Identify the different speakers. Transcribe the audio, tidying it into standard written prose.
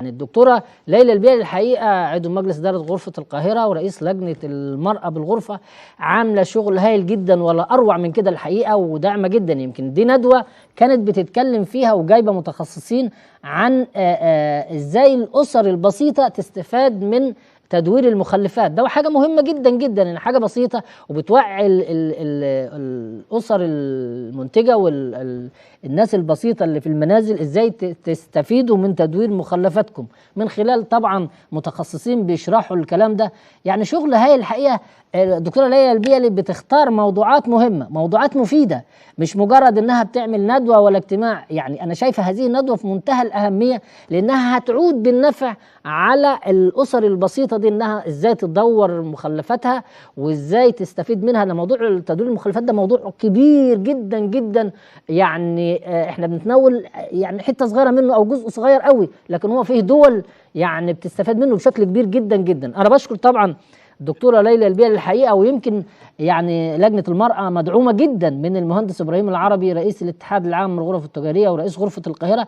Speaker 1: يعني الدكتورة ليلى البيلي الحقيقة عضو مجلس إدارة غرفة القاهرة ورئيس لجنة المرأة بالغرفة، عاملة شغل هايل جدا ولا أروع من كده الحقيقة، وداعمة جدا. يمكن دي ندوة كانت بتتكلم فيها وجايبة متخصصين عن إزاي الأسر البسيطة تستفاد من تدوير المخلفات. ده حاجة مهمة جدا جدا، إن حاجة بسيطة وبتوعي الأسر المنتجة والناس البسيطة اللي في المنازل إزاي تستفيدوا من تدوير مخلفاتكم من خلال طبعا متخصصين بيشرحوا الكلام ده. يعني شغل هاي الحقيقة. الدكتورة ليلى البيلي بتختار موضوعات مهمة، موضوعات مفيدة، مش مجرد انها بتعمل ندوة ولا اجتماع. يعني انا شايفة هذه الندوة في منتهى الأهمية، لانها هتعود بالنفع على الأسر البسيطة دي، انها ازاي تدور مخلفاتها وازاي تستفيد منها. لأن موضوع تدوير المخلفات ده موضوع كبير جدا جدا. يعني احنا بنتناول يعني حتة صغيرة منه او جزء صغير قوي، لكن هو فيه دول يعني بتستفاد منه بشكل كبير جدا جدا. انا بشكر طبعا الدكتورة ليلى البيلي الحقيقة، ويمكن يعني لجنة المرأة مدعومة جدا من المهندس إبراهيم العربي رئيس الاتحاد العام للغرف التجارية ورئيس غرفة القاهرة.